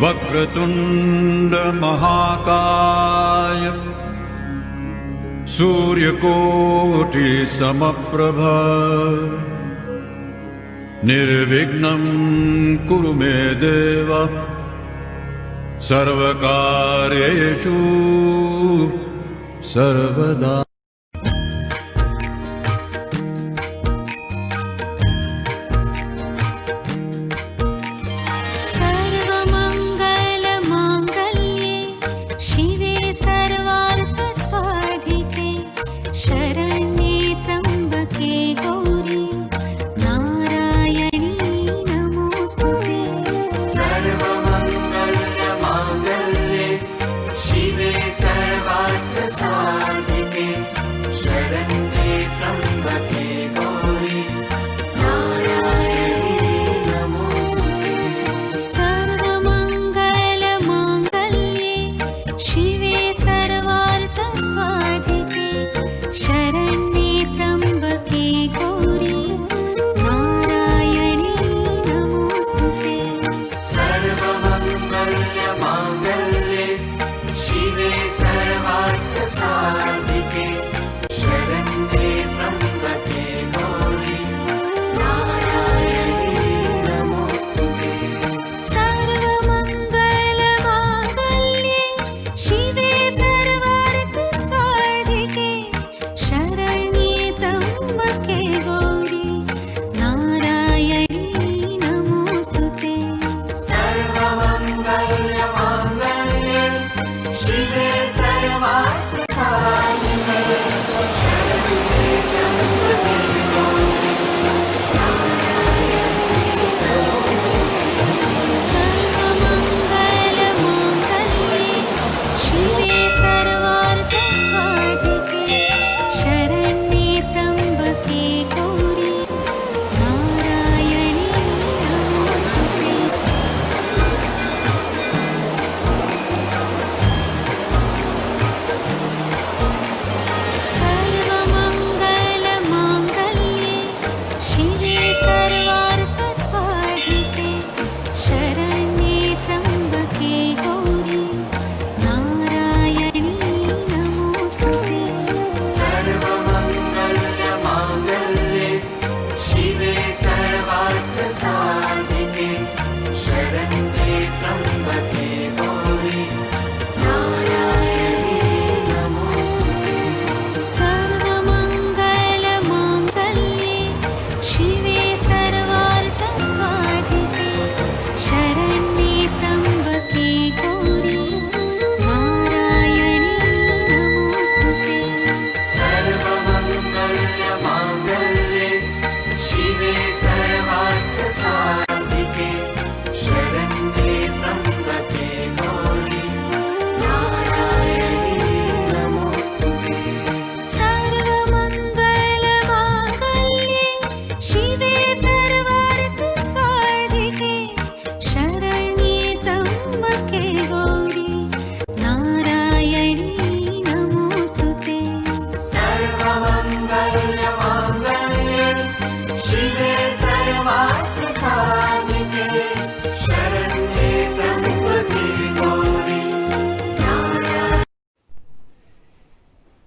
वक्रतुंड महाकाय सूर्यकोटि समप्रभा निर्विघ्नं कुरु मे देव सर्वकार्येषु सर्वदा।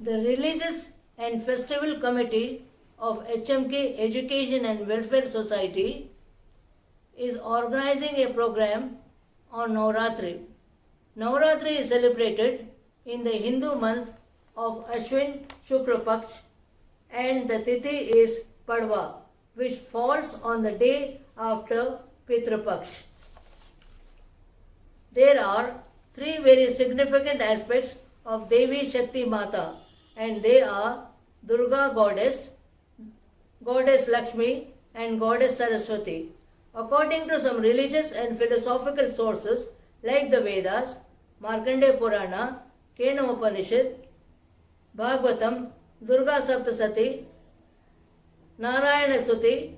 The Religious and Festival Committee of HMK Education and Welfare Society is organizing a program on Navratri. Navratri is celebrated in the Hindu month of Ashwin Shukla Paksh and the Tithi is Padwa, which falls on the day after Pitru Paksh. There are three very significant aspects of Devi Shakti Mata, and they are Durga goddess, goddess Lakshmi and goddess Saraswati. According to some religious and philosophical sources like the Vedas, Markandeya Purana, Kena Upanishad, Bhagavatam, Durga Saptasati, Narayana Stuti,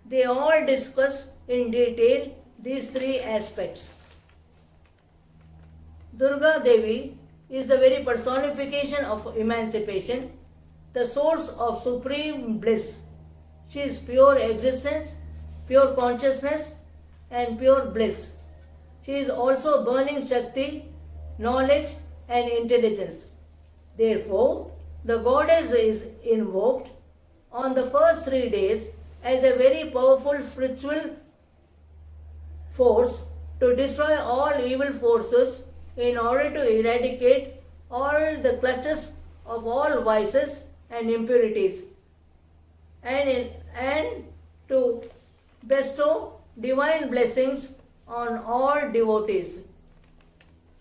they all discuss in detail these three aspects. Durga Devi is the very personification of emancipation, the source of supreme bliss. She is pure existence, pure consciousness and pure bliss. She is also burning Shakti, knowledge, and intelligence. Therefore, the goddess is invoked on the first 3 days as a very powerful spiritual force to destroy all evil forces in order to eradicate all the clutches of all vices and impurities and to bestow divine blessings on all devotees.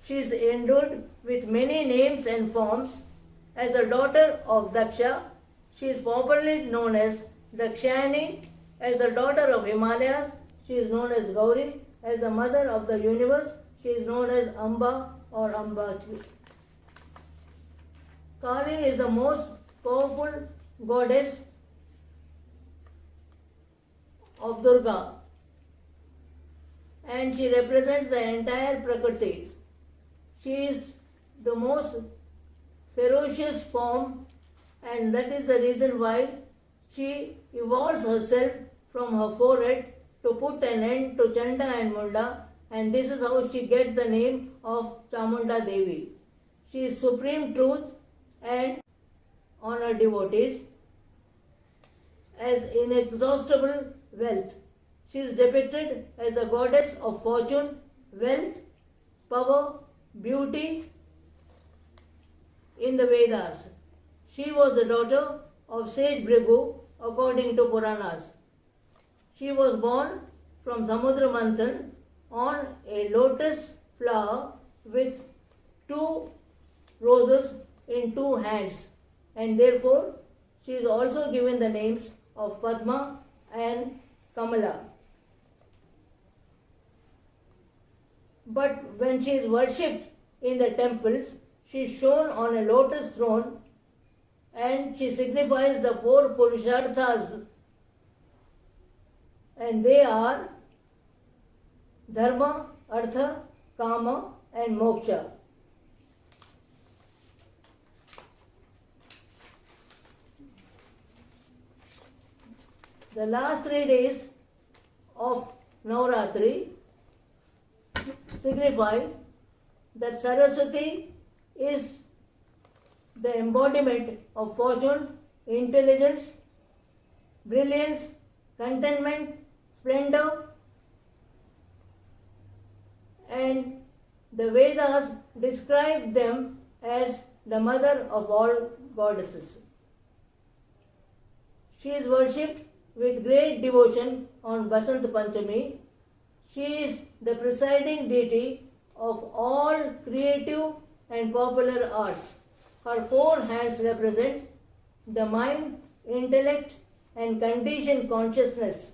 She is endowed with many names and forms. As the daughter of Daksha, she is popularly known as Dakshayani. As the daughter of Himalayas, she is known as Gauri. As the mother of the universe, she is known as Amba or Ambaji. Kali is the most powerful goddess of Durga, and she represents the entire Prakriti. She is the most ferocious form, and that is the reason why she evolves herself from her forehead to put an end to Chanda and Munda, and this is how she gets the name of Chamunda Devi. She is supreme truth and honor devotees as inexhaustible wealth. She is depicted as the goddess of fortune, wealth, power, beauty in the Vedas. She was the daughter of sage Bhrigu according to Puranas. She was born from Samudra Manthan on a lotus flower with 2 roses in 2 hands, and therefore she is also given the names of Padma and Kamala. But when she is worshipped in the temples, she is shown on a lotus throne, and she signifies the 4 Purusharthas, and they are Dharma, Artha, Kama, and Moksha. The last 3 days of Navratri signify that Saraswati is the embodiment of fortune, intelligence, brilliance, contentment, splendor, and the Vedas describe them as the mother of all goddesses. She is worshipped with great devotion on Basant Panchami. She is the presiding deity of all creative and popular arts. Her 4 hands represent the mind, intellect, and conditioned consciousness.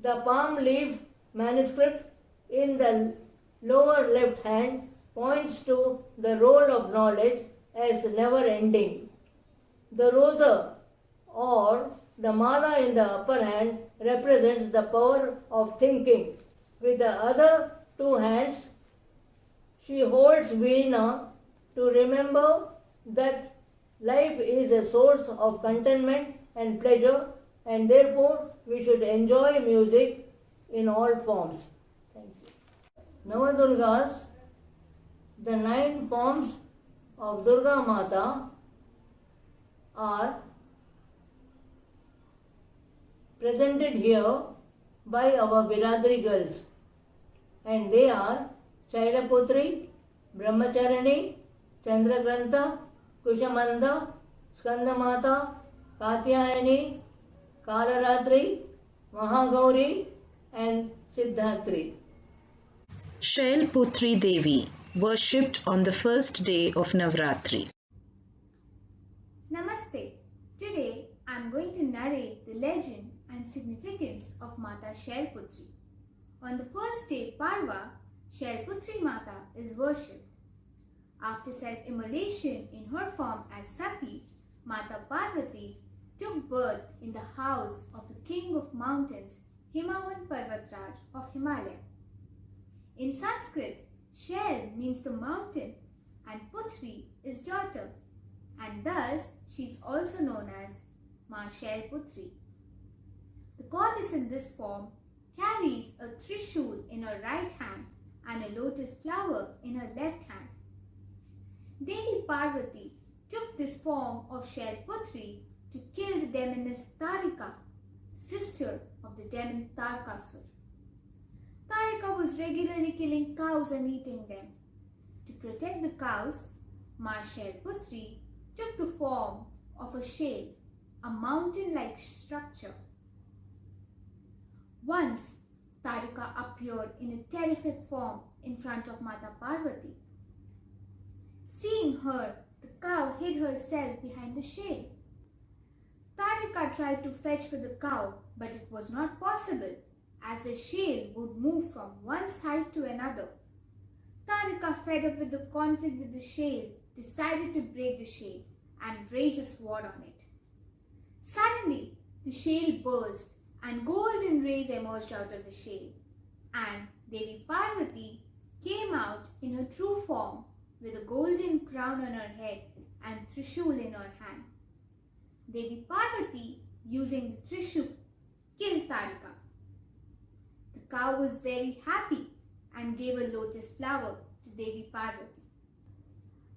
The palm leaf manuscript in the lower left hand points to the role of knowledge as never ending. The rosa or the mala in the upper hand represents the power of thinking. With the other 2 hands, she holds Veena to remember that life is a source of contentment and pleasure, and therefore we should enjoy music in all forms. Thank you. Navadurgas, the 9 forms of Durga Mata, are presented here by our Biradri girls, and they are Shailaputri, Brahmacharani, Chandragrantha, Kushamanda, Skandamata, Katyayani, Kalaratri, Mahagauri, and Siddhatri. Shailputri Devi, worshipped on the first day of Navratri. Namaste. Today I am going to narrate the legend and significance of Mata Shailputri. On the first day Parva, Shailputri Mata is worshipped. After self-immolation in her form as Sati, Mata Parvati took birth in the house of the king of mountains, Himavan Parvatraj of Himalaya. In Sanskrit, Shail means the mountain and Putri is daughter, and thus she is also known as Ma Shailputri. The goddess in this form carries a trishul in her right hand and a lotus flower in her left hand. Devi Parvati took this form of Shailputri to kill the demoness Tarika, sister of the demon Tarkasur. Tarika was regularly killing cows and eating them. To protect the cows, Ma Shailputri took the form of a shail, a mountain-like structure. Once, Tarika appeared in a terrific form in front of Mata Parvati. Seeing her, the cow hid herself behind the shail. Tarika tried to fetch for the cow, but it was not possible, as the shail would move from one side to another. Tarika, fed up with the conflict with the shail, decided to break the shail and raise a sword on it. Suddenly, the shail burst and golden rays emerged out of the shail, and Devi Parvati came out in her true form with a golden crown on her head and trishul in her hand. Devi Parvati, using the trishul, killed Tarika. The cow was very happy and gave a lotus flower to Devi Parvati.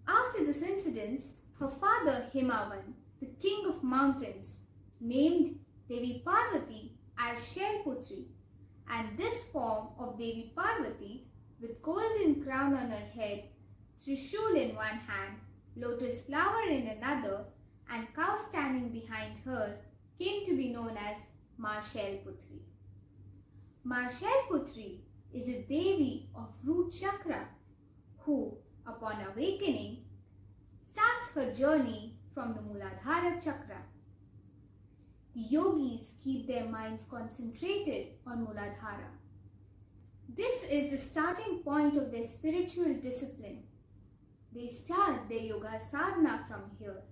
After this incident, her father Himavan, the king of mountains, named Devi Parvati as Shailputri, and this form of Devi Parvati with golden crown on her head, trishul in one hand, lotus flower in another, and cow standing behind her came to be known as Ma Shailputri. Ma Shailputri is a Devi of root chakra who, upon awakening, starts her journey from the Muladhara chakra. The yogis keep their minds concentrated on Muladhara. This is the starting point of their spiritual discipline. They start their yoga sadhana from here.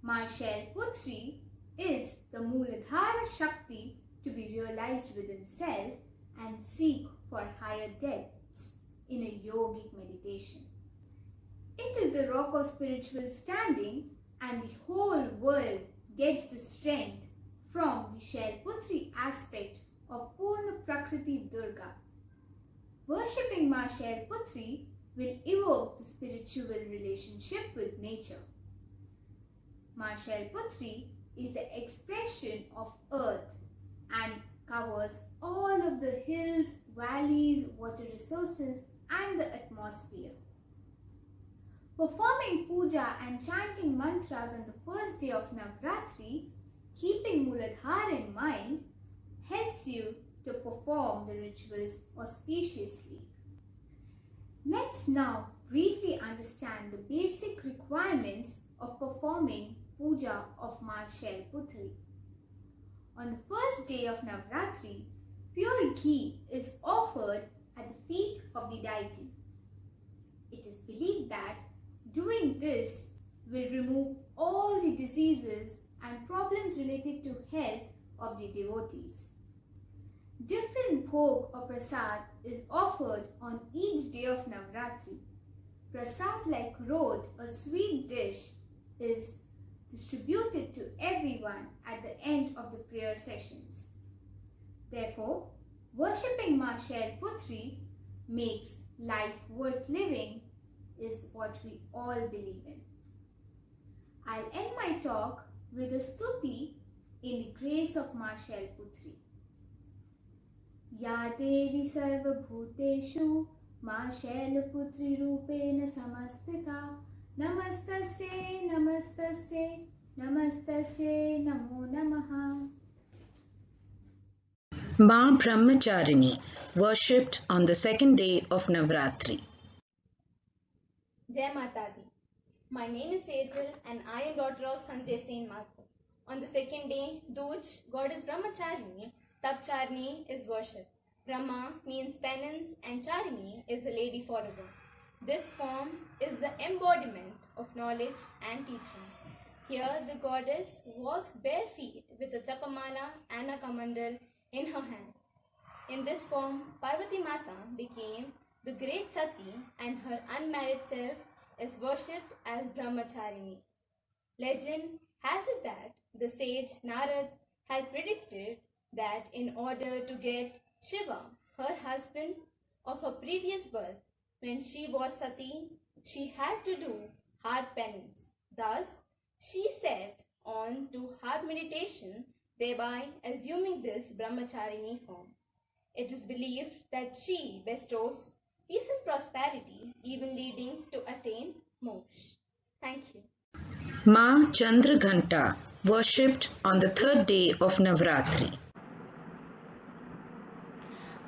Ma Shailputri is the Muladhara Shakti to be realized within self and seek for higher depths in a yogic meditation. It is the rock of spiritual standing, and the whole world gets the strength from the Shailputri aspect of Purna Prakriti Durga. Worshipping Ma Shailputri will evoke the spiritual relationship with nature. Ma Shailputri is the expression of earth and covers all of the hills, valleys, water resources, and the atmosphere. Performing puja and chanting mantras on the first day of Navratri, keeping Muladhara in mind, helps you to perform the rituals auspiciously. Let's now briefly understand the basic requirements of performing puja of Ma Shailputri. On the first day of Navratri, pure ghee is offered at the feet of the deity. It is believed that doing this will remove all the diseases and problems related to health of the devotees. Different bhog or prasad is offered on each day of Navratri. Prasad like rot, a sweet dish, is distributed to everyone at the end of the prayer sessions. Therefore, worshipping Ma Shailputri makes life worth living is what we all believe in. I'll end my talk with a stuti in the grace of Ma Shailputri. Ya Devi Sarva Bhuteshu Ma Shailputri Rupena Samastita Namastasye Namastasye Namastasye Namo Namaha. Ma Brahmacharini, worshipped on the second day of Navratri. Jai Mata Di. My name is Sejal and I am daughter of Sanjay Sen Mathur. On the second day, Duj, goddess Brahmacharini, Tapcharini is worshipped. Brahma means penance and Charini is a lady forever. This form is the embodiment of knowledge and teaching. Here the goddess walks bare feet with a japamala and a kamandal in her hand. In this form, Parvati Mata became the great Sati and her unmarried self is worshipped as Brahmacharini. Legend has it that the sage Narad had predicted that in order to get Shiva, her husband of her previous birth, when she was Sati, she had to do hard penance. Thus, she set on to hard meditation, thereby assuming this brahmacharini form. It is believed that she bestows peace and prosperity, even leading to attain moksha. Thank you. Ma Chandraghanta, worshipped on the third day of Navratri.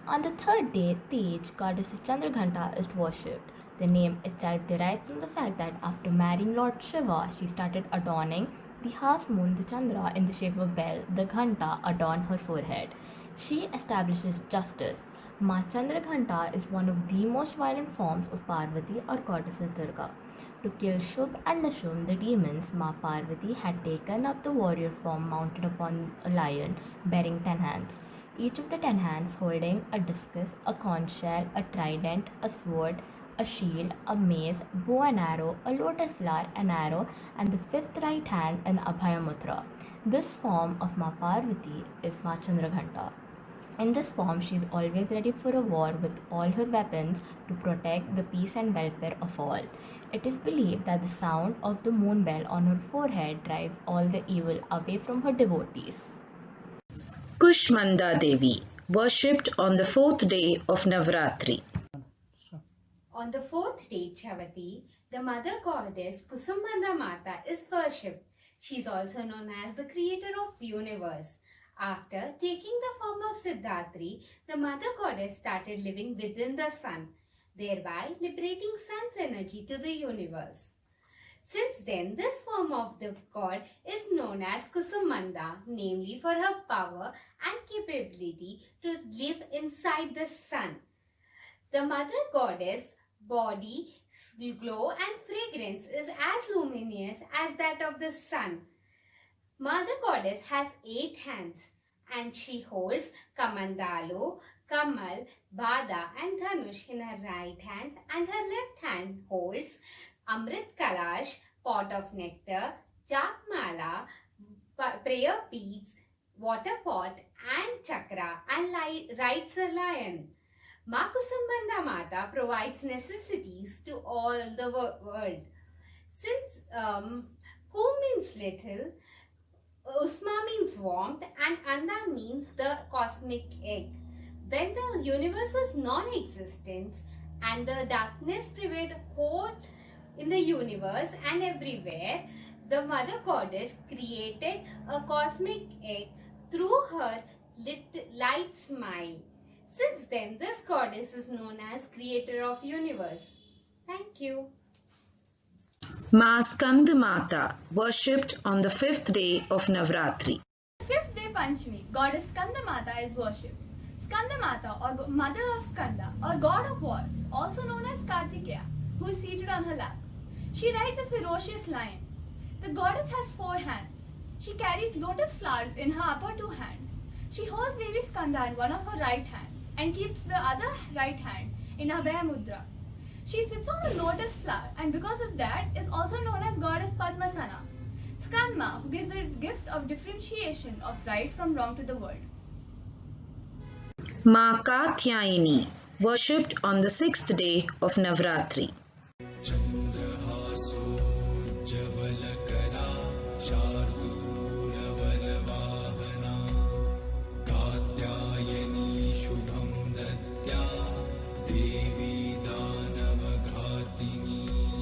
On the third day, Tej, goddess Chandraghanta, is worshipped. The name itself derives from the fact that after marrying Lord Shiva, she started adorning the half moon, the Chandra, in the shape of a bell. The Ghanta adorned her forehead. She establishes justice. Ma Chandraghanta is one of the most violent forms of Parvati or goddess Durga. To kill Shubh and Ashubh, the demons, Ma Parvati had taken up the warrior form mounted upon a lion bearing 10 hands. Each of the 10 hands holding a discus, a conch shell, a trident, a sword, a shield, a mace, bow and arrow, a lotus flower, an arrow, and the fifth right hand an Abhaya Mudra. This form of Ma Parvati is Ma Chandraghanta. In this form, she is always ready for a war with all her weapons to protect the peace and welfare of all. It is believed that the sound of the moon bell on her forehead drives all the evil away from her devotees. Kushmanda Devi, worshipped on the fourth day of Navratri. On the fourth day, Chavati, the mother goddess Kusumanda Mata is worshipped. She is also known as the creator of universe. After taking the form of Siddhatri, the mother goddess started living within the sun, thereby liberating sun's energy to the universe. Since then, this form of the god is known as Kusumanda, namely for her power and capability to live inside the sun. The mother goddess body, glow and fragrance is as luminous as that of the sun. Mother goddess has 8 hands and she holds Kamandalu, Kamal, Bada and Dhanush in her right hands, and her left hand holds Amrit Kalash, pot of nectar, Japmala, prayer beads, water pot and chakra, and rides a lion. Ma Kusumbanda Mata provides necessities to all the world. Since Ku means little, Usma means warmth, and Anda means the cosmic egg. When the universe was non-existent and the darkness prevailed whole in the universe and everywhere, the mother goddess created a cosmic egg through her light smile. Since then, this goddess is known as creator of universe. Thank you. Ma Skandamata, worshipped on the fifth day of Navratri. Fifth day Panchami, goddess Skandamata is worshipped. Skandamata, or mother of Skanda, or god of wars, also known as Kartikeya, who is seated on her lap. She rides a ferocious lion. The goddess has 4 hands. She carries lotus flowers in her upper 2 hands. She holds baby Skanda in one of her right hands and keeps the other right hand in Abhaya Mudra. She sits on a lotus flower and because of that is also known as goddess Padmasana, Skandma, who gives the gift of differentiation of right from wrong to the world. Ma Katyayani, worshipped on the sixth day of Navratri.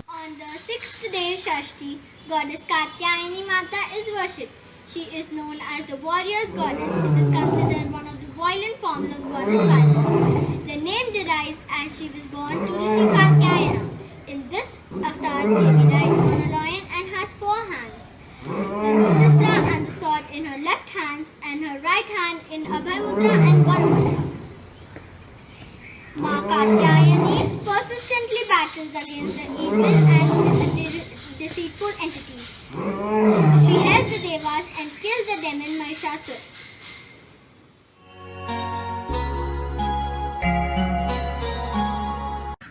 On the sixth day Shashti, goddess Katyayani Mata is worshipped. She is known as the warrior's goddess. It is considered one of the violent forms of goddess Parvati. The name derives as she was born to Rishi Katyayana. In this avatar, Devi rides on a lion and has 4 hands. The lotus flower and the sword in her left hand and her right hand in Abhay Mudra and Vara Mudra. Ma Katyayani persistently battles against the evil and deceitful entities. She helps the Devas and kills the demon Mahishasura.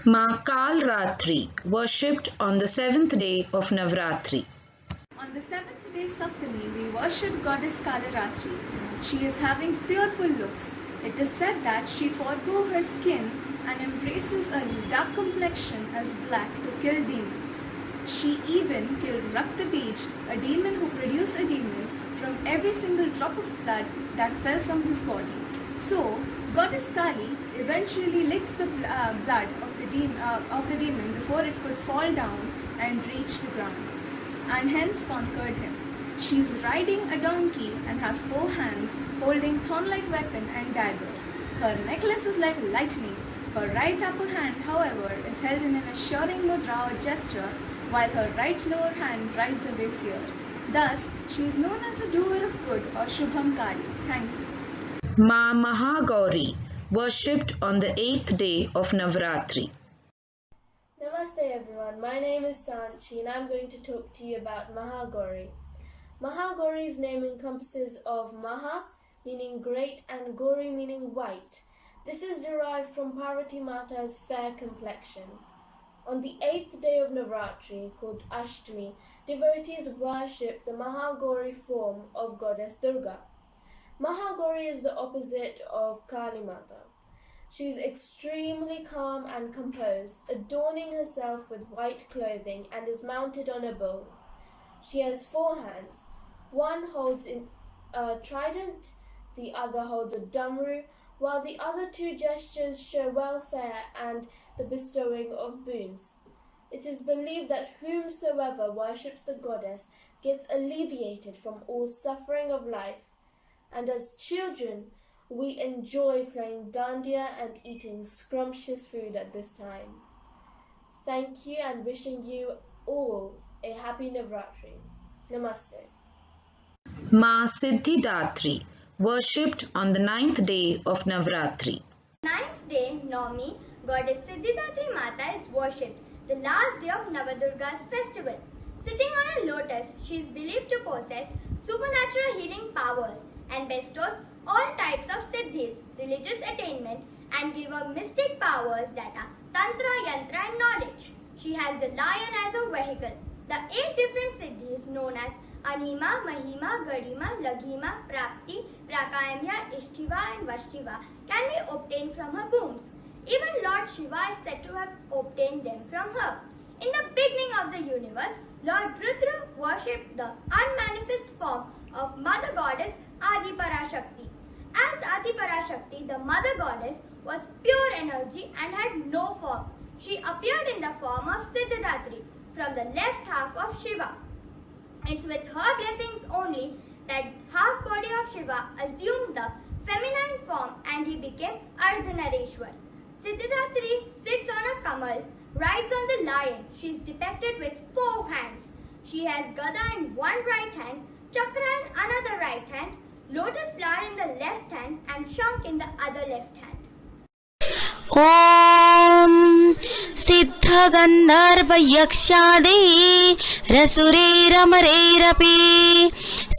Ma Kalratri, worshipped on the seventh day of Navratri. On the seventh day Saptami, we worship goddess Kalaratri. She is having fearful looks. It is said that she forego her skin and embraces a dark complexion as black to kill demons. She even killed Rakta Bij, a demon who produced a demon from every single drop of blood that fell from his body. So, Goddess Kali eventually licked the blood of the demon before it could fall down and reach the ground, and hence conquered him. She is riding a donkey and has 4 hands holding thorn-like weapon and dagger. Her necklace is like lightning. Her right upper hand, however, is held in an assuring mudra or gesture, while her right lower hand drives away fear. Thus, she is known as the doer of good or Shubham Kari. Thank you. Ma Mahagauri, worshipped on the 8th day of Navratri. Namaste everyone, my name is Sanchi and I'm going to talk to you about Mahagauri. Mahagauri's name encompasses of Maha meaning great and Gauri meaning white. This is derived from Parvati Mata's fair complexion. On the 8th day of Navratri, called Ashtami, devotees worship the Mahagauri form of goddess Durga. Mahagauri is the opposite of Kali Mata. She is extremely calm and composed, adorning herself with white clothing and is mounted on a bull. She has 4 hands. One holds a trident, the other holds a damru, while the other 2 gestures show welfare and the bestowing of boons. It is believed that whomsoever worships the goddess gets alleviated from all suffering of life, and as children, we enjoy playing dandiya and eating scrumptious food at this time. Thank you and wishing you all a happy Navratri. Namaste. Ma Siddhidatri, worshipped on the 9th day of Navratri. 9th day, Navami, goddess Siddhidatri Mata is worshipped, the last day of Navadurga's festival. Sitting on a lotus, she is believed to possess supernatural healing powers and bestows all types of siddhis, religious attainment, and give her mystic powers that are tantra, yantra, and knowledge. She has the lion as a vehicle. The 8 different siddhis known as Anima, Mahima, Garima, Laghima, Prapti, Prakayamya, Ishtiva, and Vashtiva can be obtained from her wombs. Even Lord Shiva is said to have obtained them from her. In the beginning of the universe, Lord Rudra worshipped the unmanifest form of Mother Goddess Adi Parashakti. As Adi Parashakti, the Mother Goddess was pure energy and had no form. She appeared in the form of Siddhidatri from the left half of Shiva. It's with her blessings only that half body of Shiva assumed the feminine form and he became Ardhanareshwar. Siddhidatri sits on a kamal, rides on the lion. She is depicted with 4 hands. She has Gada in one right hand, Chakra in another right hand, lotus flower in the left hand and Shank in the other left hand. ॐ सिद्धगन्धर्वयक्षादि रसुरैरमरैरपि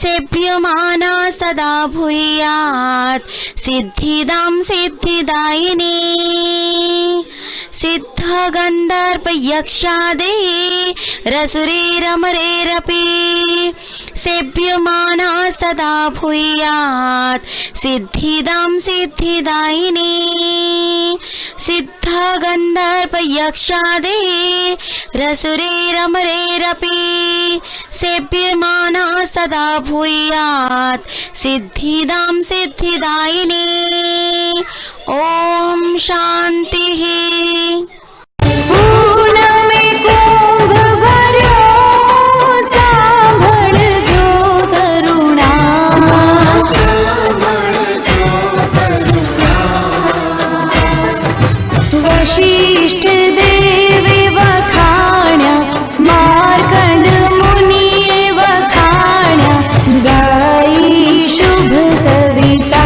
सेव्यमाना सदा भूयात् सिद्धिदां सिद्धिदायिनी सिद्धगन्धर्वयक्षादि रसुरैरमरैरपि सेव्यमाना सदा भूयात् सिद्धिदां सिद्धिदायिनी सिद्धगन्धर्वयक्षादि रसुरैरमरैरपि सेव्यमाना सदा भूयात् सिद्धिदां सिद्धिदायिनी ॐ शान्तिः वशिष्ठ देवे वखाण्य मार्कण्ड मुनिये वखाण्य गायी शुभ कविता।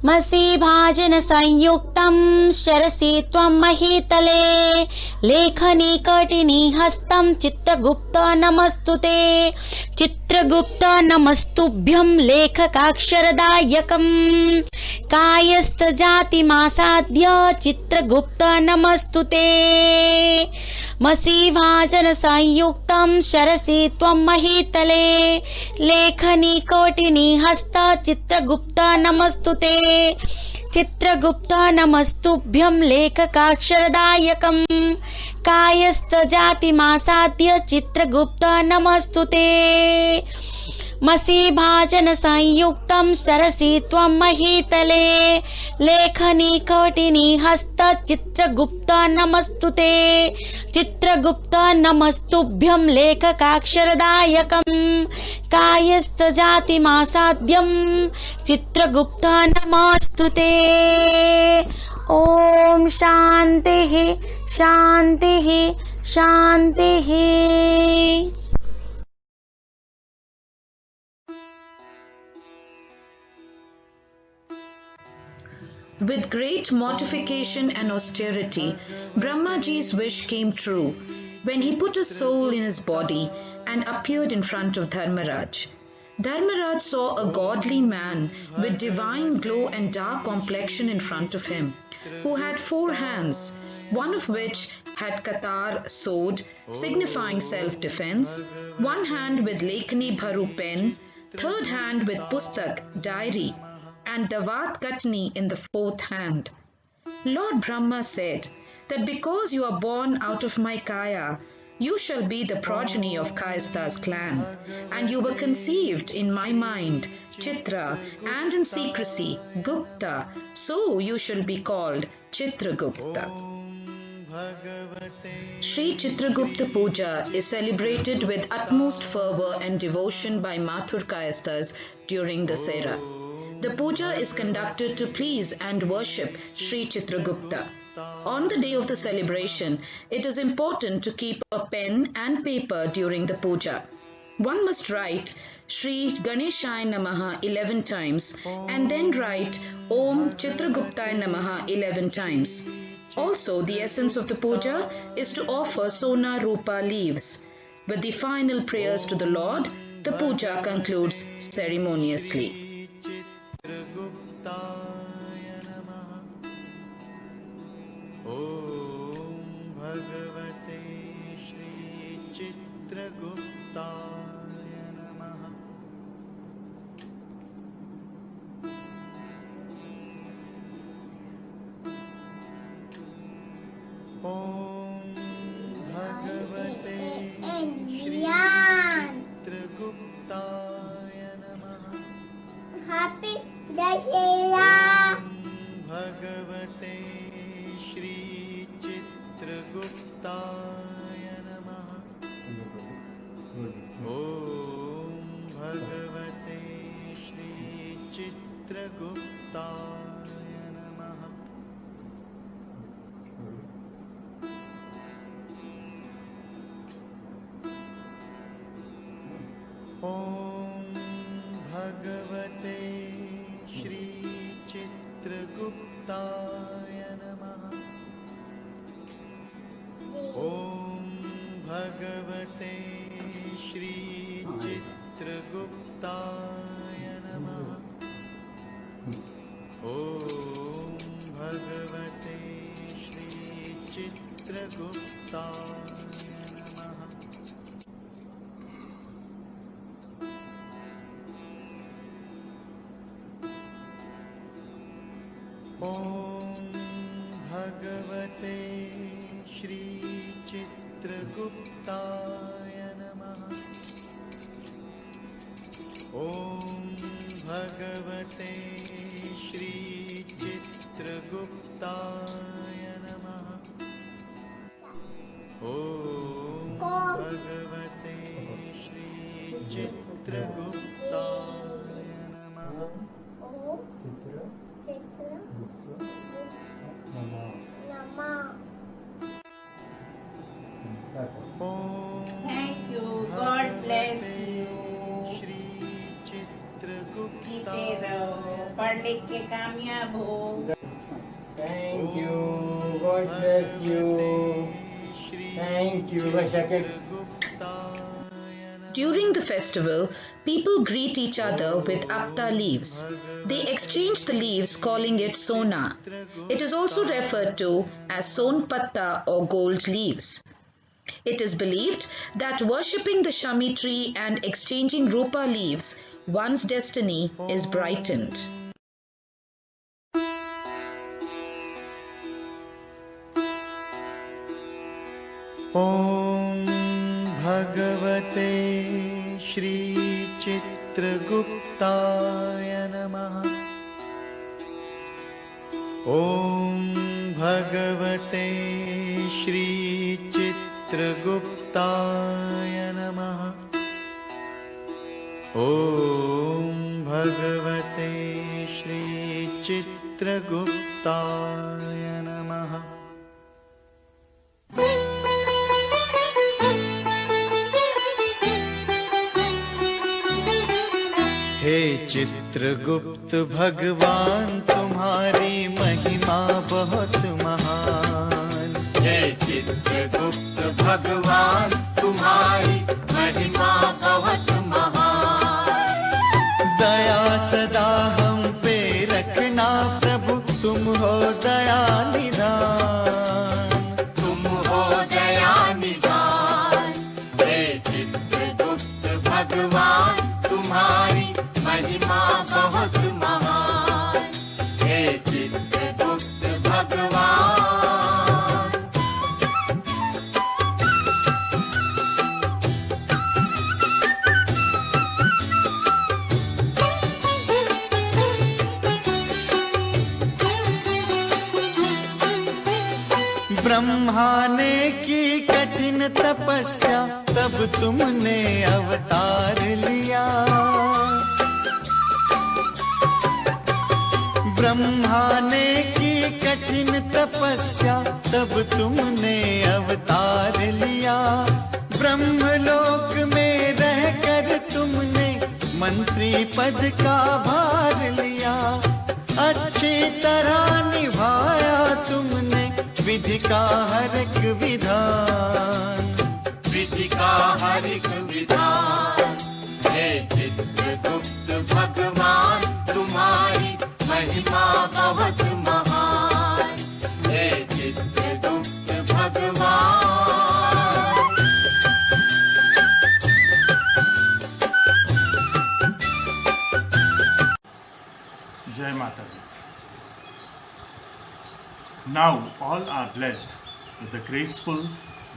मसीभाजन संयुक्तं शरसि त्वं महीतले लेखनी कटिनी हस्तं चित्रगुप्त नमस्तुते चित्रगुप्त नमस्तुभ्यं लेखकाक्षरदायकं कायस्थजातिमासाद्य चित्रगुप्त नमस्तुते मसीभाजन संयुक्तं शरसि त्वं महीतले लेखनी कोटिनी हस्त चित्रगुप्त नमस्तुते चित्रगुप्त नमस्तुभ्यं लेखकाक्षरदायकं कायस्थजातिमासाद्य चित्रगुप्त नमस्तुते मसीभाजन संयुक्तं शरसि त्वं महीतले लेखनी कोटिनी हस्त चित्रगुप्त नमस्तुते चित्रगुप्त नमस्तुभ्यं लेखकाक्षरदायकं कायस्थजातिमासाद्यं चित्रगुप्त नमस्तुते। ओम शांतिः शांतिः शांतिः। With great mortification and austerity, Brahmaji's wish came true when he put a soul in his body and appeared in front of Dharmaraj. Dharmaraj saw a godly man with divine glow and dark complexion in front of him, who had 4 hands, one of which had Katar sword, signifying self-defense, one hand with Lekani Bharu pen, third hand with Pustak, diary, and Davat Katni in the 4th hand. Lord Brahma said that because you are born out of my Kaya, you shall be the progeny of Kayastha's clan, and you were conceived in my mind, Chitra, and in secrecy, Gupta, so you shall be called Chitragupta. Sri Chitragupta Puja is celebrated with utmost fervour and devotion by Mathur Kayasthas during Dasera. The puja is conducted to please and worship Sri Chitragupta. On the day of the celebration, it is important to keep a pen and paper during the puja. One must write Sri Ganeshaya Namaha 11 times and then write Om Chitraguptaya Namaha 11 times. Also, the essence of the puja is to offer Sona Rupa leaves. With the final prayers to the Lord, the puja concludes ceremoniously. Happy Dashera. Bhagavate Shri Chitraguptaya Namaha. Om Bhagavate Shri Chitraguptaya Namaha. Om Bhagavate Shri Chitraguptaya Namaha. Om Bhagavate Shri Chitraguptaya Namaha. Om Bhagavate Shri Chitraguptaya Namaha. Om Bhagavate Shri Chitraguptaya Namaha. Om Bhagavate Shri Chitraguptaya Namaha. Om Bhagavate Shri Chitraguptaya Namaha. Thank you. God bless you. Shri Chitragupta जीते रहो, पढ़ लिख के कामयाब हो. Thank you. God bless you. Thank you. During the festival, people greet each other with apta leaves. They exchange the leaves, calling it sona. It is also referred to as son patta or gold leaves. It is believed that worshipping the shami tree and exchanging rupa leaves, one's destiny is brightened. ॐ भगवते श्री चित्रगुप्ताय नमः. ॐ भगवते श्री चित्रगुप्ताय नमः. ॐ भगवते श्री चित्रगुप्ताय नमः. हे चित्रगुप्त भगवान तुम्हारी महिमा बहुत महान. हे चित्रगुप्त भगवान तुम्हारी महिमा बहुत महान. दया सदा हम पे रखना प्रभु तुम हो दया निधान. तुम हो दया निधान. हे चित्रगुप्त भगवान तुम्हारी महिमा बहुत महान. हे चित्रगुप्त भगवान. ब्रह्मा ने की कठिन तपस्या तब तुमने अवतार लिया. ब्रह्मा ने की कठिन तपस्या तब तुमने अवतार लिया. ब्रह्मलोक में रहकर तुमने मंत्री पद का भार लिया. अच्छी तरह निभाया तुमने विधि का हर एक विधान. विधि का हर एक विधान. हे चित्रगुप्त भगवान तुम्हारी महिमा बहुत महान. हे चित्रगुप्त भगवान. Jai Mata Di. Now all are blessed with the graceful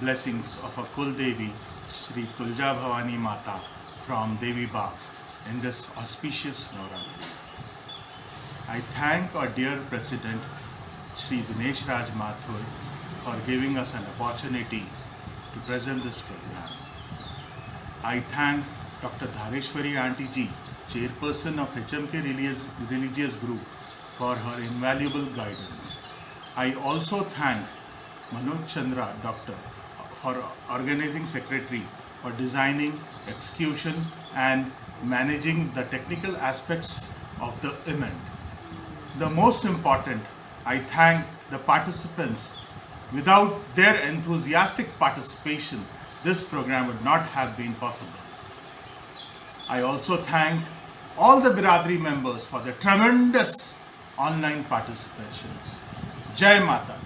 blessings of our Kul Devi, Shri Tulja Bhavani Mata from Devi Bagh in this auspicious Navratri. I thank our dear President, Shri Dinesh Raj Mathur, for giving us an opportunity to present this program. I thank Dr. Dhareshwari Aunty Ji, Chairperson of HMK Religious Group, for her invaluable guidance. I also thank Manoj Chandra, Doctor, for organizing secretary, for designing, execution and managing the technical aspects of the event. The most important, I thank the participants. Without their enthusiastic participation, this program would not have been possible. I also thank all the Biradri members for their tremendous online participations. Jai Mata.